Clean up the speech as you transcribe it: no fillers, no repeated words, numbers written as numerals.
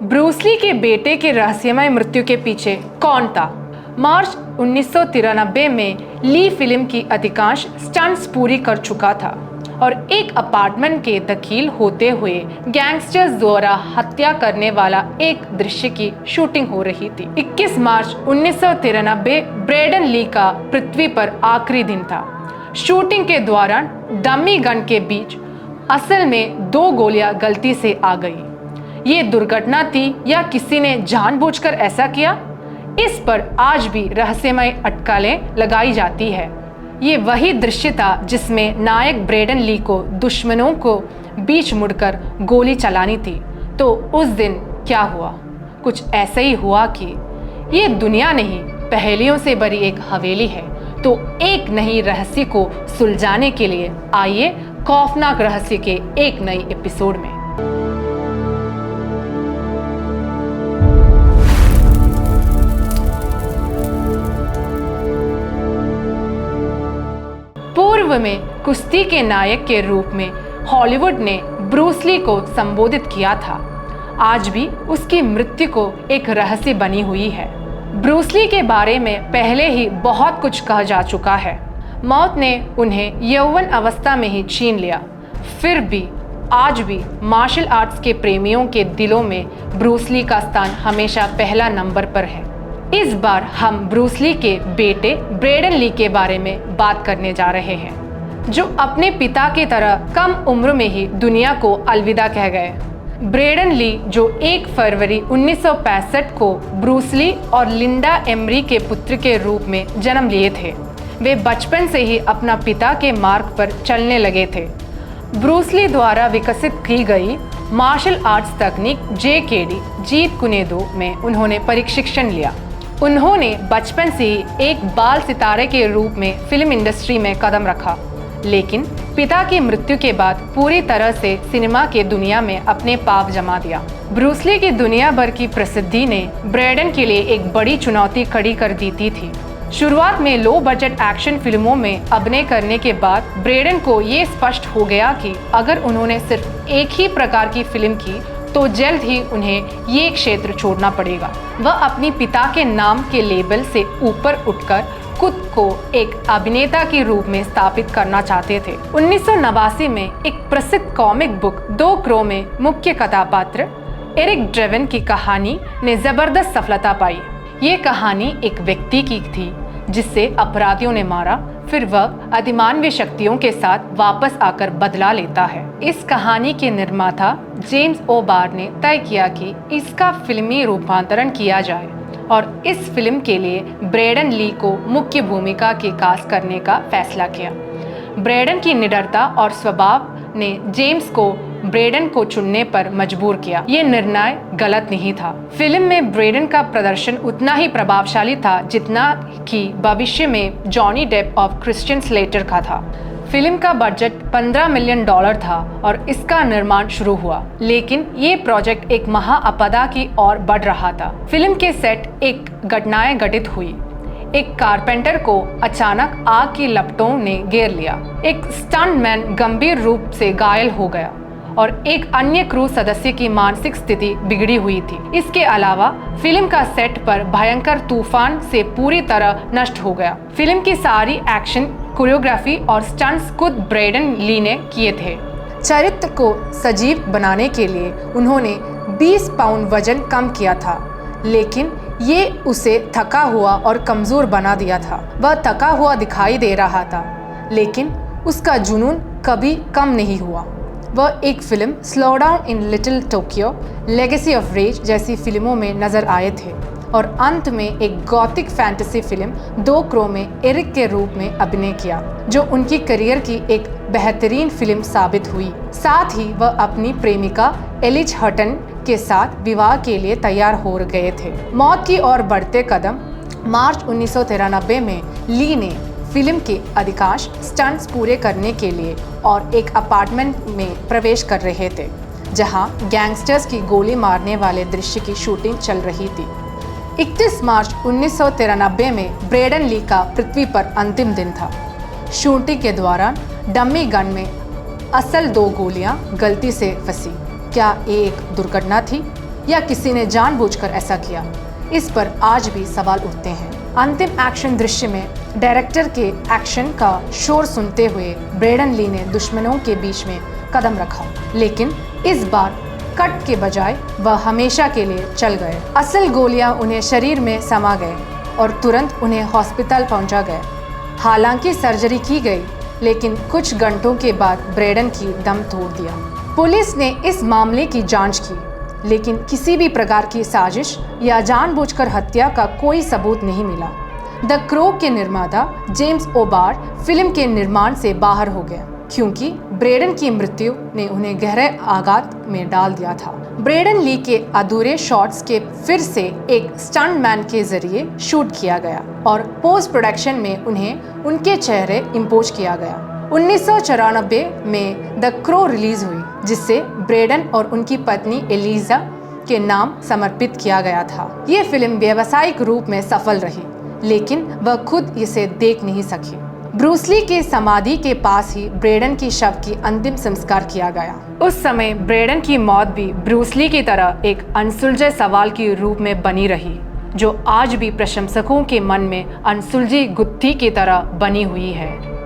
Bruce Lee के बेटे के रहस्यमय मृत्यु के पीछे कौन था? मार्च 1993 में ली फिल्म की अधिकांश स्टंट्स पूरी कर चुका था और एक अपार्टमेंट के दखल होते हुए गैंगस्टर्स द्वारा हत्या करने वाला एक दृश्य की शूटिंग हो रही थी। 21 मार्च 1993 ब्रैडन ली का पृथ्वी पर आखिरी दिन था। शूटिंग के दौरान डमी गन के बीच असल में 2 गोलियां गलती से आ गई। ये दुर्घटना थी या किसी ने जानबूझकर ऐसा किया? इस पर आज भी रहस्यमय अटकलें लगाई जाती है। ये वही दृश्य था जिसमें नायक ब्रैडन ली को दुश्मनों को बीच मुड़कर गोली चलानी थी। तो उस दिन क्या हुआ? कुछ ऐसा ही हुआ कि ये दुनिया नहीं, पहेलियों से भरी एक हवेली है। तो एक नई रहस्य को सुलझाने के लिए आइए खौफनाक रहस्य के एक नई एपिसोड में। पूर्व में कुश्ती के नायक के रूप में हॉलीवुड ने ब्रूस ली को संबोधित किया था। आज भी उसकी मृत्यु को एक रहस्य बनी हुई है। ब्रूस ली के बारे में पहले ही बहुत कुछ कहा जा चुका है। मौत ने उन्हें यौवन अवस्था में ही छीन लिया। फिर भी आज भी मार्शल आर्ट्स के प्रेमियों के दिलों में ब्रूस ली का स्थान हमेशा पहला नंबर पर है। इस बार हम ब्रूस ली के बेटे ब्रैडन ली के बारे में बात करने जा रहे हैं, जो अपने पिता की तरह कम उम्र में ही दुनिया को अलविदा कह गए। ब्रैडन ली जो 1 फरवरी 1965 को ब्रूस ली और लिंडा एमरी के पुत्र के रूप में जन्म लिए थे। वे बचपन से ही अपना पिता के मार्ग पर चलने लगे थे। ब्रूस ली द्वारा विकसित की गई मार्शल आर्ट्स तकनीक जेकेडी जीत कुनेदो में उन्होंने प्रशिक्षण लिया। उन्होंने बचपन से ही एक बाल सितारे के रूप में फिल्म इंडस्ट्री में कदम रखा, लेकिन पिता की मृत्यु के बाद पूरी तरह से सिनेमा के दुनिया में अपने पाँव जमा दिया। ब्रूस ली की दुनिया भर की प्रसिद्धि ने ब्रैडन के लिए एक बड़ी चुनौती खड़ी कर दी थी। शुरुआत में लो बजट एक्शन फिल्मों में अभिनय करने के बाद ब्रैडन को ये स्पष्ट हो गया कि अगर उन्होंने सिर्फ एक ही प्रकार की फिल्म की तो जल्द ही उन्हें ये क्षेत्र छोड़ना पड़ेगा। वह अपनी पिता के नाम के लेबल से ऊपर उठकर खुद को एक अभिनेता के रूप में स्थापित करना चाहते थे। 1989 में एक प्रसिद्ध कॉमिक बुक 2 क्रो में मुख्य कथापात्र एरिक ड्रेवन की कहानी ने जबरदस्त सफलता पाई। ये कहानी एक व्यक्ति की थी जिसे अपराधियों ने मारा, फिर वह अधिमानवीय शक्तियों के साथ वापस आकर बदला लेता है। इस कहानी के निर्माता जेम्स ओ बार ने तय किया कि इसका फिल्मी रूपांतरण किया जाए और इस फिल्म के लिए ब्रैडन ली को मुख्य भूमिका के कास्ट करने का फैसला किया। ब्रैडन की निडरता और स्वभाव ने जेम्स को ब्रैडन को चुनने पर मजबूर किया। ये निर्णय गलत नहीं था। फिल्म में ब्रैडन का प्रदर्शन उतना ही प्रभावशाली था जितना कि भविष्य में जॉनी डेप और क्रिश्चियन स्लेटर का था। फिल्म का बजट $15 मिलियन था और इसका निर्माण शुरू हुआ, लेकिन ये प्रोजेक्ट एक महाआपदा की ओर बढ़ रहा था। फिल्म के सेट एक घटनाएं घटित हुई। एक कारपेंटर को अचानक आग की लपटों ने घेर लिया। एक स्टंटमैन गंभीर रूप से घायल हो गया और एक अन्य क्रू सदस्य की मानसिक स्थिति बिगड़ी हुई थी। इसके अलावा फिल्म का सेट पर भयंकर तूफान से पूरी तरह नष्ट हो गया। फिल्म की सारी एक्शन कोरियोग्राफी और स्टंट्स खुद ब्रैडन ली ने किए थे। चरित्र को सजीव बनाने के लिए उन्होंने 20 पाउंड वजन कम किया था, लेकिन ये उसे थका हुआ और कमजोर बना दिया था। वह थका हुआ दिखाई दे रहा था, लेकिन उसका जुनून कभी कम नहीं हुआ। वह एक film slow down in little Tokyo, legacy of rage जैसी फिल्मों में नजर आए थे और अंत में एक गॉथिक फैंटेसी फिल्म 2 क्रो में एरिक के रूप में अभिनय किया, जो उनकी करियर की एक बेहतरीन फिल्म साबित हुई। साथ ही वह अपनी प्रेमिका एलिज हटन के साथ विवाह के लिए तैयार हो गए थे। मौत की ओर बढ़ते कदम। मार्च 1993 में ली ने फिल्म के अधिकांश स्टंट्स पूरे करने के लिए और एक अपार्टमेंट में प्रवेश कर रहे थे, जहां गैंगस्टर्स की गोली मारने वाले दृश्य की शूटिंग चल रही थी। 31 मार्च 1993 में ब्रैडन ली का पृथ्वी पर अंतिम दिन था। शूटिंग के दौरान डमी गन में असल 2 गोलियां गलती से फंसी। क्या ये एक दुर्घटना थी या किसी ने जानबूझकर ऐसा किया? इस पर आज भी सवाल उठते हैं। अंतिम एक्शन दृश्य में डायरेक्टर के एक्शन का शोर सुनते हुए ब्रैंडन ली ने दुश्मनों के बीच में कदम रखा, लेकिन इस बार कट के बजाय वह हमेशा के लिए चल गए। असल गोलियां उन्हें शरीर में समा गए और तुरंत उन्हें हॉस्पिटल पहुंचा गए। हालांकि सर्जरी की गई, लेकिन कुछ घंटों के बाद ब्रैंडन की दम तोड़ दिया। पुलिस ने इस मामले की जांच की, लेकिन किसी भी प्रकार की साजिश या जानबूझकर हत्या का कोई सबूत नहीं मिला। द क्रो के निर्माता जेम्स ओबार्ड फिल्म के निर्माण से बाहर हो गए, क्योंकि ब्रैंडन की मृत्यु ने उन्हें गहरे आघात में डाल दिया था। ब्रैंडन ली के अधूरे शॉट्स के फिर से एक स्टंटमैन के जरिए शूट किया गया और पोस्ट प्रोडक्शन में उन्हें उनके चेहरे इम्पोज किया गया। 1994 में द क्रो रिलीज हुई, जिसे ब्रैंडन और उनकी पत्नी एलिजा के नाम समर्पित किया गया था। ये फिल्म व्यावसायिक रूप में सफल रही, लेकिन वह खुद इसे देख नहीं सकी। ब्रूस ली के समाधि के पास ही ब्रैंडन की शव की अंतिम संस्कार किया गया। उस समय ब्रैंडन की मौत भी ब्रूस ली की तरह एक अनसुलझे सवाल के रूप में बनी रही, जो आज भी प्रशंसकों के मन में अनसुलझी गुत्थी की तरह बनी हुई है।